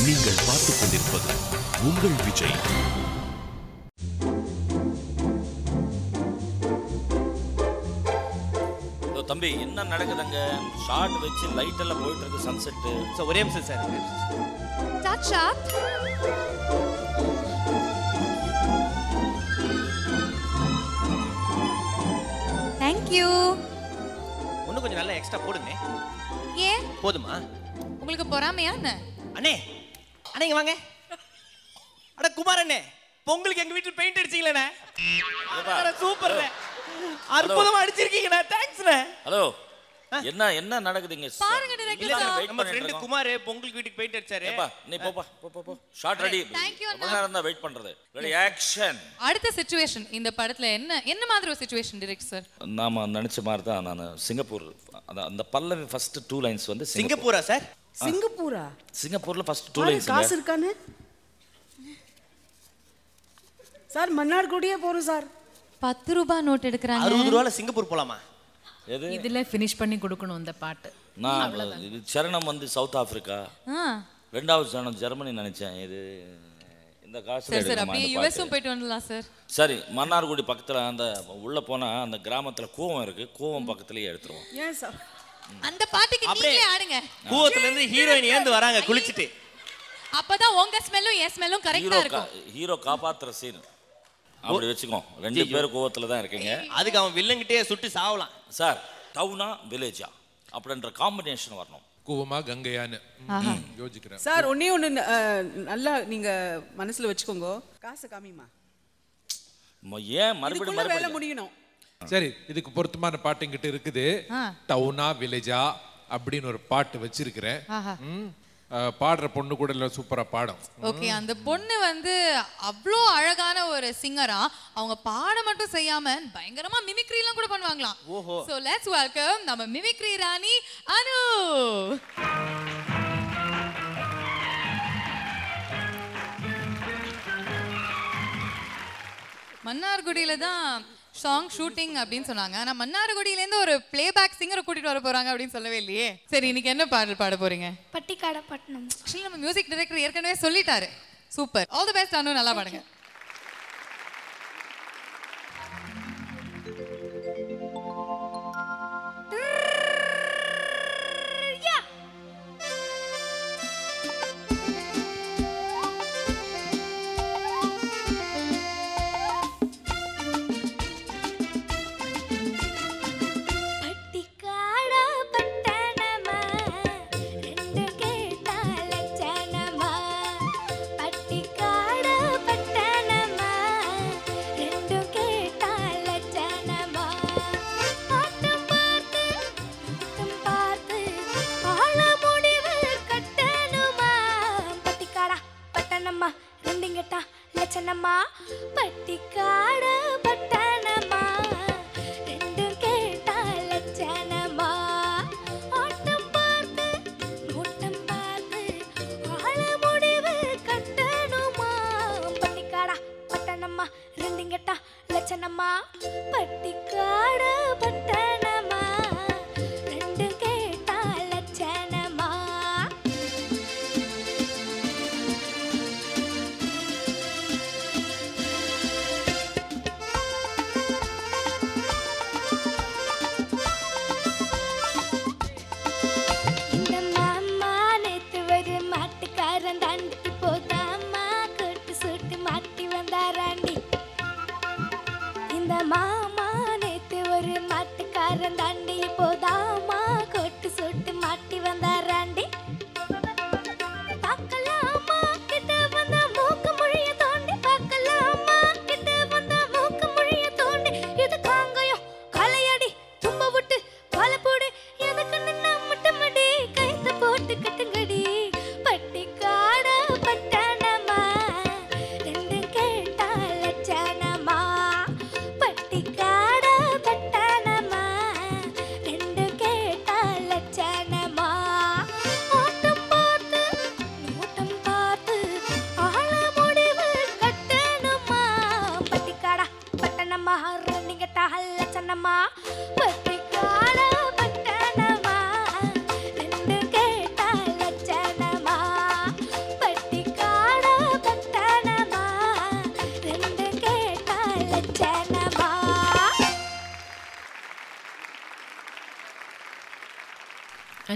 நீங்கள் பார்த்துக் கொண்டிருப்பது உங்கள் விஜய். தம்பி என்ன நடக்குதுங்க? ஷார்ட் வச்சு லைட் எல்லாம் போயிட்டு இருக்கு, சன்செட். சார் ஒரே நிமிஷம் சார். Chacha Thank you. இன்னும் கொஞ்சம் நல்லா எக்ஸ்ட்ரா போடுங்க. ஏன் போதுமா? உங்களுக்கு பொறாமையா என்ன? அண்ணே அண்ணே இங்க வாங்க. அட குமார் அண்ணே, பொங்கலுக்கு எங்க வீட்டுல பெயிண்ட் அடிச்சீங்களே. அட சூப்பர்ண்ணே, அற்புதமா அடிச்சிருக்கீங்கண்ணே. தேங்க்ஸ்ண்ணே. ஹலோ, என்ன என்ன நடக்குதுங்க? பாருங்க டைரக்டர், நம்ம ஃப்ரெண்ட் குமார் பொங்கலுக்கு வீட்டுக்கு பெயிண்ட் அடிச்சாரு. ஏப்பா நீ போப்பா போ. Shot ready. ரொம்ப நேரம் தான் வெயிட் பண்றது. Ready action. அடுத்த சிச்சுவேஷன் இந்த படத்துல என்ன மாதிரி ஒரு சிச்சுவேஷன் டைரக்டர் சார்? நாம நினைச்ச மாதிரி தான். நான் சிங்கப்பூர், அந்த பல்லவி ஃபர்ஸ்ட் 2 லைன்ஸ் வந்து சிங்கப்பூரா சார்? சிங்கப்பூரா? சிங்கப்பூர்ல ஃபர்ஸ்ட் 2 லைன்ஸ். காசு இருக்கானே சார், மன்னார்குடியே போறோம் சார். 10 ரூபாய் நோட் எடுக்கறாங்க. 60 ரூபாயில சிங்கப்பூர் போலாமா? எது இதுல ஃபினிஷ் பண்ணி கொடுக்கணும் இந்த பாட்டு. நான் சரணம் வந்து சவுத் ஆப்பிரிக்கா, ரெண்டாவது சரணம் ஜெர்மனி நினைச்சேன். இது இந்த காசு சார் அப்படியே யுஎஸ்ஸும் போயிட்டு வரலாம் சார். சரி, மன்னார்குடி பக்கத்துல அந்த உள்ள போனா அந்த கிராமத்துல கூவம் இருக்கு, கூவம் பக்கத்துலயே எடுத்துருவோம். ஏன் சார் அந்த பாட்டுக்கு நீங்களே ஆடுங்க. கூவத்துல இருந்து ஹீரோயின் ஏந்து வராங்க குளிச்சிட்டு. அப்பதான் உங்க ஸ்மெல்லும் என் ஸ்மெல்லும் கரெக்ட்டா இருக்கும். ஹீரோ காப்பாத்துற சீன் அப்படி வெச்சுக்கோ. 2 பேர் கோவத்துல தான் இருக்கீங்க. அதுக்கு அவன் வில்லங்கிட்டே சுட்டு சாவலாம். சார், டவுனா வில்லேஜா அப்படின்ற காம்பினேஷன் வரணும். கூவமா கங்கையான்னு யோசிக்கிறேன் சார். ஒண்ணு நல்லா நீங்க மனசுல வச்சுக்கோங்க. காசு காமிமா, ஏன் மறுபடியும் வேலை முடியணும். சரி, இதுக்கு பொருத்தமான பாட்டு என்கிட்ட இருக்குது. டவுனா வில்லேஜா அப்படின்னு ஒரு பாட்டு வச்சிருக்கிறேன். பாடுற பொண்ணு கூட இல்ல, சூப்பரா பாடும். ஓகே, அந்த பொண்ணு வந்து அவ்வளோ அழகான ஒரு சிங்கரா. அவங்க பாட மட்டும் செய்யாம பயங்கரமா மிமிக்ரி எல்லாம் கூட பண்ணுவாங்களாம். சோ லெட்ஸ் வெல்கம் நம்ம மிமிக்ரி ராணி அனு. மன்னார்குடியில தான் சாங் ஷூட்டிங் அப்படின்னு சொன்னாங்க. ஆனா மன்னார்குடியில இருந்து ஒரு பிளேபேக் சிங்கரை கூட்டிட்டு வர போறாங்க அப்படின்னு சொல்லவே இல்லையே. சரி, இன்னைக்கு என்ன பாடல் பாட போறீங்க? பட்டிக்காடா பட்டணம். ஆக்சுவலி நம்ம மியூசிக் டைரக்டர் ஏற்கனவே சொல்லிட்டாரு. சூப்பர், ஆல் தி பெஸ்ட் அனு, நல்லா பாடுங்க.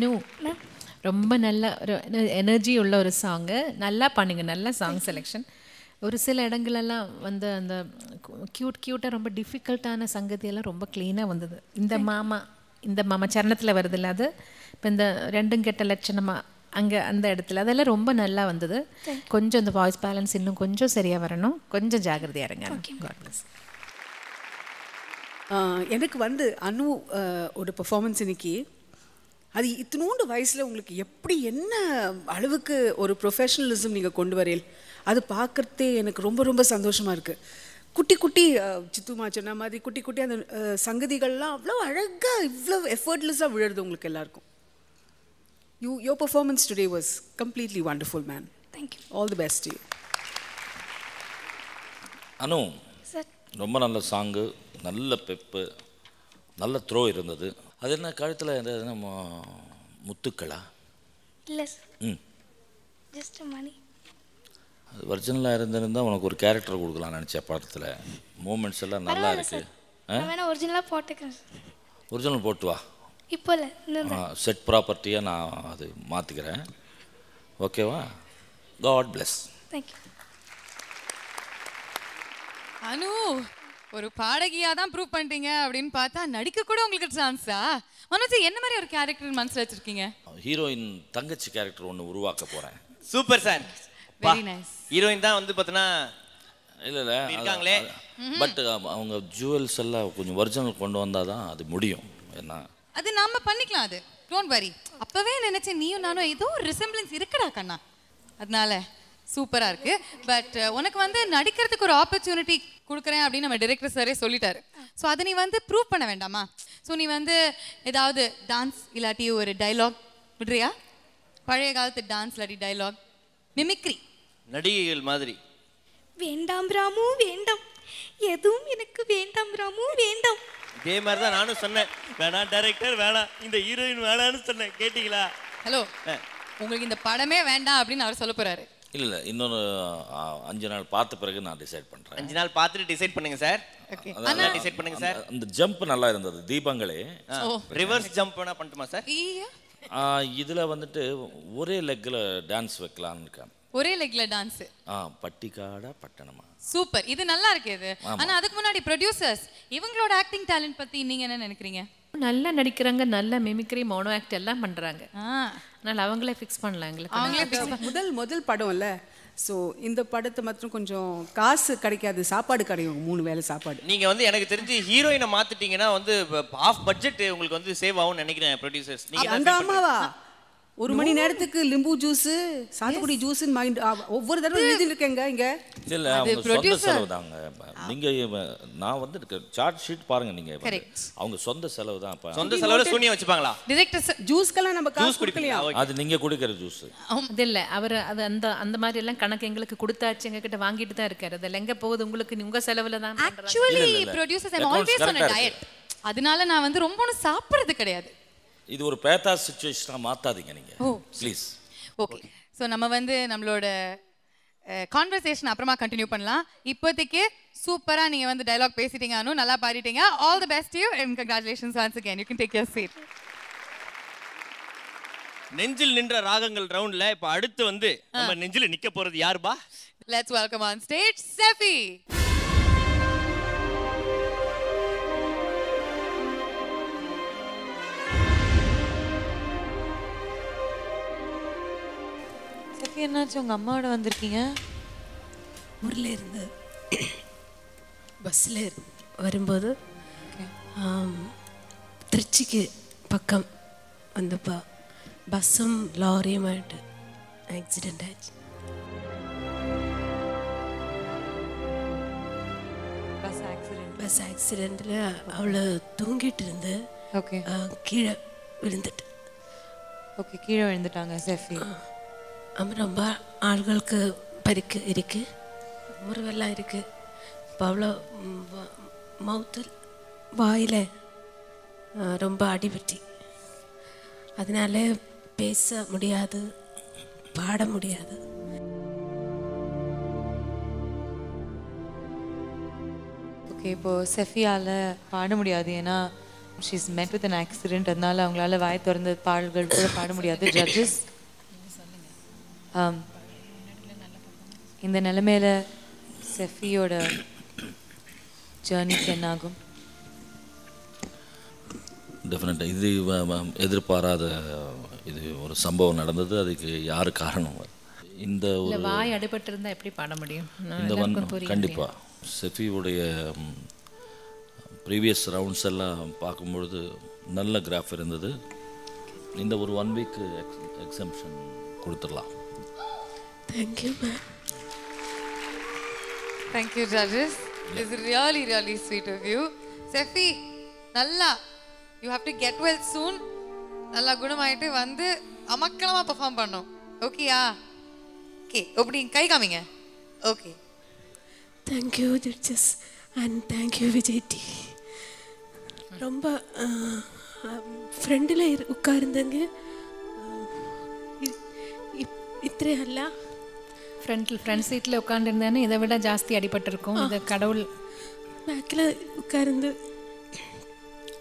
அனு ரொம்ப நல்ல ஒரு எனர்ஜி உள்ள ஒரு சாங்கு, நல்லா பண்ணுங்க, நல்ல சாங் செலெக்ஷன். ஒரு சில இடங்களெல்லாம் வந்து அந்த க்யூட்டாக ரொம்ப டிஃபிகல்ட்டான சங்கதியெல்லாம் ரொம்ப க்ளீனாக வந்தது. இந்த மாமா சரணத்தில் வருது இல்லை அது, இப்போ இந்த ரெண்டும் கெட்ட லட்சணமாக அங்கே அந்த இடத்துல அதெல்லாம் ரொம்ப நல்லா வந்தது. கொஞ்சம் இந்த வாய்ஸ் பேலன்ஸ் இன்னும் கொஞ்சம் சரியாக வரணும், கொஞ்சம் ஜாகிரதையாக இருங்க. எனக்கு வந்து அனு ஒரு பெர்ஃபார்மன்ஸ் இன்னைக்கு, அது இத்தினோண்டு வயசில் உங்களுக்கு எப்படி என்ன அளவுக்கு ஒரு ப்ரொஃபஷனலிசம் நீங்கள் கொண்டு வரீங்க, அது பார்க்குறதே எனக்கு ரொம்ப ரொம்ப சந்தோஷமாக இருக்குது. குட்டி குட்டி சித்துமா சொன்ன மாதிரி குட்டி குட்டி அந்த சங்கதிகள்லாம் அவ்வளோ அழகாக இவ்வளோ எஃபர்ட்லெஸ்ஸாக விழுறது உங்களுக்கு எல்லாருக்கும். Your performance today was completely wonderful, man. Thank you. All the best to you. Anu, sir ரொம்ப நல்ல சாங்கு, நல்ல பெப்பு, நல்ல த்ரோ இருந்தது. அது என்ன கழுத்தில் நம்ம முத்துக்களா? இல்லை சார், ம், ஜஸ்ட் மணி. அது ஒரிஜினலாக இருந்திருந்தால் உனக்கு ஒரு கேரக்டர் கொடுக்கலாம்னு நினச்சேன் படத்தில். மூமெண்ட்ஸ் எல்லாம் நல்லா இருக்கு. நான் வேணா ஒரிஜினலாக போட்டுக்கிறேன் சார். ஒரிஜினல் போட்டு வா. இப்போ இல்லை, இன்னும் செட் ப்ராப்பர்ட்டியாக நான் அது மாற்றிக்கிறேன். ஓகேவா? God plus. தேங்க்யூ. அனு, ஒரு பாடகியா தான் ப்ரூவ் பண்ணிட்டீங்க அப்படின்னு பார்த்தா நடிக்க கூட உங்களுக்கு சான்ஸா? மனோஜ், என்ன மாதிரி ஒரு கேரக்டர் மனசில் வச்சிருக்கீங்க? ஹீரோயின் தங்கச்சி கேரக்டர் ஒன்று உருவாக்க போகிறேன். Super sir. Very nice. Heroine தான் வந்து பார்த்தீங்கன்னா இல்லை இருக்காங்களே, பட் அவங்க ஜுவல்ஸ் எல்லாம் கொஞ்சம் ஒரிஜினல் கொண்டு வந்தால் தான் அது முடியும். என்ன அது நாம பண்ணிக்கலாம், அது டோன்ட் வரி. அப்பவே நினைச்சேன் நீயும் நானும் ஏதோ ஒரு ரிசம்பிளன்ஸ் இருக்குடா கண்ணா, அதனால சூப்பரா இருக்கு. பட் உனக்கு வந்து நடிக்கிறதுக்கு ஒரு ஆப்பர்ச்சுனிட்டி கொடுக்குறேன் அப்படின்னு நம்ம டைரக்டர் சாரே சொல்லிட்டாரு. ஸோ அதை நீ வந்து ப்ரூவ் பண்ண வேண்டாமா? ஸோ நீ வந்து ஏதாவது டான்ஸ் இல்லாட்டி ஒரு டைலாக் விடுறியா? பழைய காலத்து டான்ஸ் இல்லாட்டி டைலாக், மிமிக்ரி நடிகைகள் மாதிரி. வேண்டாம் ராமு வேண்டாம், எதுவும் எனக்கு வேண்டாம் ராமு வேண்டாம். இதே மாதிரி தான் நானும் சொன்னேன், வேணாம் டைரக்டர் வேணாம், இந்த ஹீரோயின் வேணான்னு சொன்னேன். கேட்டிங்களா? ஹலோ, உங்களுக்கு இந்த படமே வேண்டாம் அப்படின்னு அவர் சொல்ல போறாரு. இல்லை, இன்னொரு 5 நாள் பார்த்த பிறகு நான் டிசைட் பண்ணுறேன். 5 நாள் பார்த்துட்டு டிசைட் பண்ணுங்க சார். நல்லா டிசைட் பண்ணுங்க சார். அந்த ஜம்ப் நல்லா இருந்தது தீபங்களே. ரிவர்ஸ் ஜம்ப் வேணா பண்ணட்டுமா சார்? இதில் வந்துட்டு ஒரே லெக்கில் டான்ஸ் வைக்கலான்னு இருக்கேன். ஒரே லெக்ல டான்ஸ். பட்டிக்காடா பட்டணமா. சூப்பர், இது நல்லா இருக்கு இது. ஆனா அதுக்கு முன்னாடி ப்ரொடியூசர்ஸ் இவங்களோட ஆக்டிங் டேலண்ட் பத்தி நீங்க என்ன நினைக்கிறீங்க? நல்லா நடிக்கிறாங்க, நல்ல மிமிக்ரி, மோனோ ஆக்ட் எல்லாம் பண்றாங்க. அதனால அவங்களே ஃபிக்ஸ் பண்ணலாம். எங்களுக்கு முதல் படம் இல்ல, ஸோ இந்த படத்தை மாத்திரம் கொஞ்சம் காசு கிடைக்காது, சாப்பாடு கிடைக்கும், 3 வேளை சாப்பாடு. நீங்க வந்து எனக்கு தெரிஞ்சு ஹீரோயினை மாத்திட்டீங்கன்னா வந்து ஆஃப் பட்ஜெட் உங்களுக்கு வந்து சேவ் ஆகும்னு நினைக்கிறேன் ப்ரொடியூசர்ஸ். நீங்க அந்த அம்மாவா 1 மணி நேரத்துக்கு லிம்பு ஜூஸ், சாத்துக்குடி ஜூஸ் மைண்ட் ஒவ்வொரு தடவை எழுதி இருக்கேங்க இங்க. இல்ல, அவங்க சொந்த செலவு தாங்க. நீங்க நான் வந்து சார்ட் ஷீட் பாருங்க, நீங்க அவங்க சொந்த செலவு தான். சொந்த செலவுல சூனியா வச்சுப்பாங்களா? டைரக்டர் ஜூஸ்க்கெல்லாம் நம்ம காசு கொடுக்கலையா? அது நீங்க குடிக்கிற ஜூஸ். அது இல்ல, அவர் அது அந்த மாதிரி எல்லாம் கணக்கு எங்களுக்கு கொடுத்தாச்சு, எங்க கிட்ட வாங்கிட்டு தான் இருக்காரு. அதெல்லாம் எங்க போகுது உங்களுக்கு? உங்க செலவுல தான். Actually producers I always on a diet. அதனால நான் வந்து ரொம்ப ஒன்றும் சாப்பிடுறது கிடையாது. இது ஒரு பேத்தா சிச்சுவேஷனா மாத்தாதீங்க நீங்க ப்ளீஸ். ஓகே, ஸோ நம்ம வந்து நம்மளோட கான்வர்சேஷன் அப்புறமா கண்டினியூ பண்ணலாம். இப்போதைக்கு சூப்பரா நீங்க வந்து டயலாக் பேசிட்டீங்க அனு, நல்லா பாடிட்டீங்க. All the best you and congratulations once again. You can take your seat. நெஞ்சில் நின்ற ராகங்கள் ரவுண்ட்ல இப்ப அடுத்து வந்து நம்ம நெஞ்சில நிக்க போறது யாருபா? Let's welcome on stage Sefi. என்னாச்சு, உங்க அம்மாவோட வந்திருக்கீங்க? ஊரில் இருந்து பஸ்ஸில் வரும்போது திருச்சிக்கு பக்கம் வந்தப்போ பஸ்ஸும் லாரியுமாயிட்டு ஆக்சிடெண்ட் ஆச்சு. பஸ் ஆக்சிடெண்ட்டில் அவளை தூங்கிட்டு இருந்து கீழே விழுந்துட்டு. ஓகே, கீழே விழுந்துட்டாங்க செஃபி. ரொம்ப ஆள்களுக்கு பறிக்கு இருக்கு, முறிவெல்லாம் இருக்கு. இப்போ அவ்வளோ மவுத்தில் வாயில் ரொம்ப அடிபட்டி, அதனால பேச முடியாது, பாட முடியாது. ஓகே, இப்போ செஃபியால் பாட முடியாது, ஏன்னா ஷீஸ் மெட் வித் an accident. அதனால அவங்களால வாய் திறந்த பாடல்கள் கூட பாட முடியாது. ஜட்ஜஸ், இந்த நிலைமையில செஃபியோட ஜேர்னிக்கு என்ன ஆகும்? டெஃபினட்டாக இது எதிர்பாராத இது ஒரு சம்பவம் நடந்தது. அதுக்கு யார் காரணம்? இந்த ஒரு வாய் அடிபட்டு இருந்தால் எப்படி பாட முடியும்? இந்த கண்டிப்பாக செஃபியுடைய ப்ரீவியஸ் ரவுண்ட்ஸ் எல்லாம் பார்க்கும்பொழுது நல்ல கிராஃப் இருந்தது. இந்த ஒரு 1 வீக் எக்ஸம்ஷன் கொடுத்துடலாம். Thank you ma'am. Thank you judges. It's really really sweet of you. Sefi, நல்லா you have to get well soon. நல்லா குணமாயிட்டு வந்து அமக்கலமாக பெர்ஃபார்ம் பண்ணோம். ஓகேயா? ஓகே, அப்படி கை காமிங்க. Okay, thank you judges and thank you Vijay T. ரொம்ப ஃப்ரெண்டில் உட்கார்ந்தங்க இத்தனை அல்ல ஃப்ரண்ட் சீட்டில் உட்காந்துருந்தேன்னு இதை விட ஜாஸ்தி அடிபட்டிருக்கும். இது கடவுள். பேக்கில் உட்கார்ந்து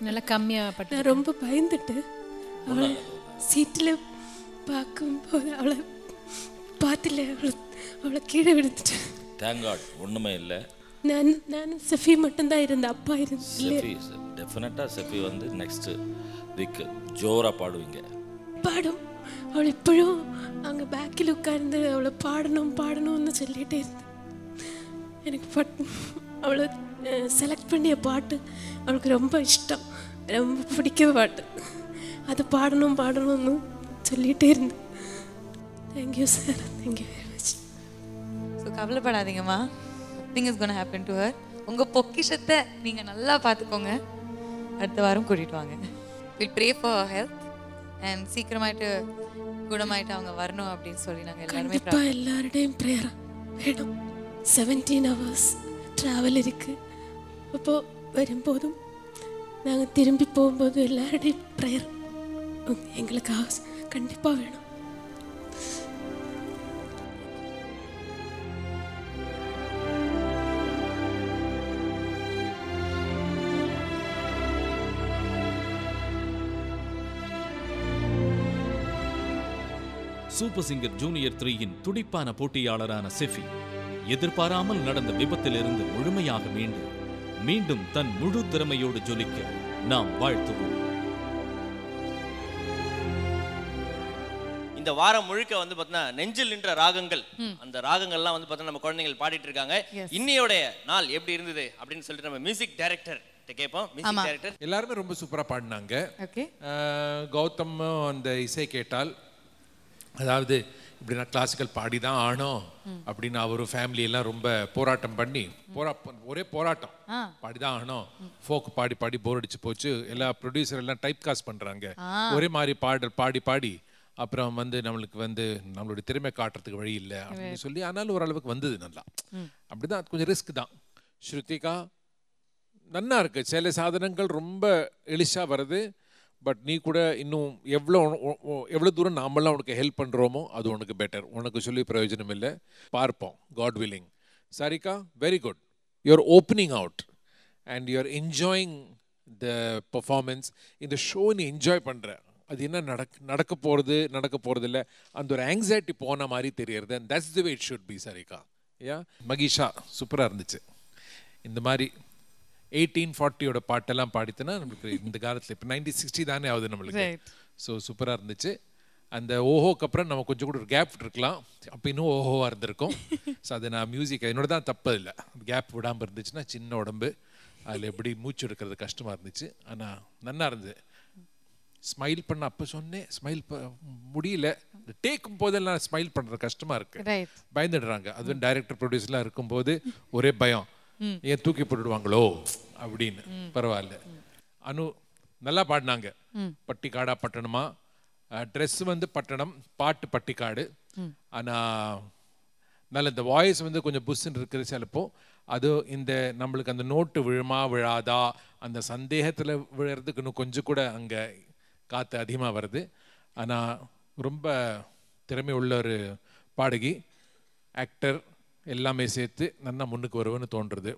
நல்லா கம்மியாக நான் ரொம்ப பயந்துட்டு அவளை சீட்டில் பார்க்கும்போது அவளை பார்த்துல அவளை கீழே விழுந்துட்டேன். தேங்க் காட் ஒன்றுமே இல்லை. நான் செஃபி மட்டும்தான் இருந்தேன், அப்பா செஃபி டெஃபினட்டாக செஃபி வந்து நெக்ஸ்ட் வீக் ஜோராக பாடுவீங்க. பாடும். அவள் இப்பழும் அங்கே பேக்கில் உட்கார்ந்து அவளை பாடணும்னு சொல்லிகிட்டே இருந்தேன். எனக்கு அவளை செலக்ட் பண்ணிய பாட்டு அவளுக்கு ரொம்ப இஷ்டம், ரொம்ப பிடிக்க பாட்டு. அது பாடணும்னு சொல்லிகிட்டே இருந்தேன். Thank you sir, thank you very much. So கவலைப்படாதீங்கம்மா, nothing is going to happen to her. உங்கள் பொக்கிஷத்தை நீங்கள் நல்லா பார்த்துக்கோங்க. அடுத்த வாரம் கூட்டிகிட்டு வாங்க. Will pray for her health and சீக்கிரமாயிட்டு குணமாயிட்டு அவங்க வரணும் அப்படின்னு சொல்லி நாங்கள் எல்லாருமே எல்லாருடையும் ப்ரேயர் வேணும். 17 hours ட்ராவல் இருக்குது. அப்போது வரும்போதும் நாங்கள் திரும்பி போகும்போதும் எல்லாருடையும் ப்ரேயர் எங்களுக்கு கண்டிப்பாக வேணும். சூப்பர் சிங்கர் ஜூனியர் 3 துடிப்பான போட்டியாளரான செஃபி எதிர்பாராமல் நடந்த விபத்திலிருந்து முழுமையாக மீண்டும் தன் முழு திறமையோடு ஜொலிக்க நாம் வாழ்த்துவோம். இந்த வாரம் முழுக்க வந்து பார்த்தீங்கன்னா நெஞ்சில் நின்ற ராகங்கள், அந்த ராகங்கள்லாம் வந்து பார்த்தீங்கன்னா நம்ம குழந்தைகள் பாடிட்டு இருக்காங்க. இன்னையோட நாள் எப்படி இருந்தது அப்படின்னு சொல்லிட்டு நம்ம மியூசிக் டைரக்டர் கேட்போம். மியூசிக் டைரக்டர் எல்லாருமே ரொம்ப சூப்பரா பாடினாங்க. கௌதம் அந்த இசை கேட்டால், அதாவது இப்படி நான் கிளாசிக்கல் பாடி தான் ஆனோம் அப்படின்னு அவரு ஃபேமிலி எல்லாம் ரொம்ப போராட்டம் பண்ணி ஒரே போராட்டம் பாடி தான் ஆனோம். ஃபோக் பாடி போர் அடிச்சு போச்சு. எல்லா ப்ரொடியூசர் எல்லாம் டைப் காஸ்ட் பண்றாங்க. ஒரே மாதிரி பாடி அப்புறம் வந்து நம்மளுக்கு வந்து நம்மளுடைய திறமை காட்டுறதுக்கு வழி இல்லை அப்படின்னு சொல்லி, ஆனாலும் ஓரளவுக்கு வந்தது நல்லா. அப்படிதான் கொஞ்சம் ரிஸ்க் தான். ஸ்ருதிகா நல்லா இருக்கு. சில சாதனங்கள் ரொம்ப எளிசா வருது. பட் நீ கூட இன்னும் எவ்வளோ தூரம் நாமெல்லாம் உனக்கு ஹெல்ப் பண்ணுறோமோ அது உனக்கு பெட்டர். உனக்கு சொல்லி பிரயோஜனம் இல்லை, பார்ப்போம். God willing. Sarika, very good. You're opening out and you're enjoying the performance. இந்த ஷோ நீ என்ஜாய் பண்ணுற. அது என்ன நடக்க போகிறது இல்லை, அந்த ஒரு ஆங்ஸைட்டி போன மாதிரி தெரியறது. And that's the way it should be. Sarika, yeah. Mahisha சூப்பராக இருந்துச்சு. இந்த மாதிரி 1840 பாட்டெல்லாம் பாடித்தனா நம்மளுக்கு இந்த காலத்தில் இப்போ 1960 தானே ஆகுது நம்மளுக்கு. ஸோ சூப்பராக இருந்துச்சு. அந்த ஓஹோக்கு அப்புறம் நம்ம கொஞ்சம் கூட ஒரு கேப் இருக்கலாம். அப்போ இன்னும் ஓஹோவாக இருந்திருக்கும். ஸோ அது நான் மியூசிக் என்னோட தான் தப்பு இல்லை. கேப் விடாமல் இருந்துச்சுன்னா சின்ன உடம்பு, அதில் எப்படி மூச்சு எடுக்கிறது கஷ்டமாக இருந்துச்சு. ஆனால் நல்லா இருந்தது. ஸ்மைல் பண்ண அப்போ சொன்னேன், ஸ்மைல் முடியல. டேக்கும் போதெல்லாம் ஸ்மைல் பண்ணுறது கஷ்டமாக இருக்குது, பயந்துடுறாங்க. அதுவும் டைரக்டர் ப்ரொடியூசர்லாம் இருக்கும்போது ஒரே பயம், ஏன் தூக்கி போட்டுடுவாங்களோ அப்படின்னு. பரவாயில்ல. அனு நல்லா பாடினாங்க. பட்டிக்காடா பட்டணமா, ட்ரெஸ் வந்து பட்டணம், பாட்டு பட்டிக்காடு. ஆனால் நல்ல இந்த வாய்ஸ் வந்து கொஞ்சம் புஷ்ன்னு இருக்குது சிலப்போ. அது இந்த நம்மளுக்கு அந்த நோட்டு விழாதா அந்த சந்தேகத்தில் விழுறதுக்கு இன்னும் கொஞ்சம் கூட அங்கே காற்று அதிகமாக வருது. ஆனால் ரொம்ப திறமை உள்ள ஒரு பாடகி, ஆக்டர் எல்லாமே சேர்த்து நல்லா முன்னுக்கு வருவேன்னு தோன்றுறது.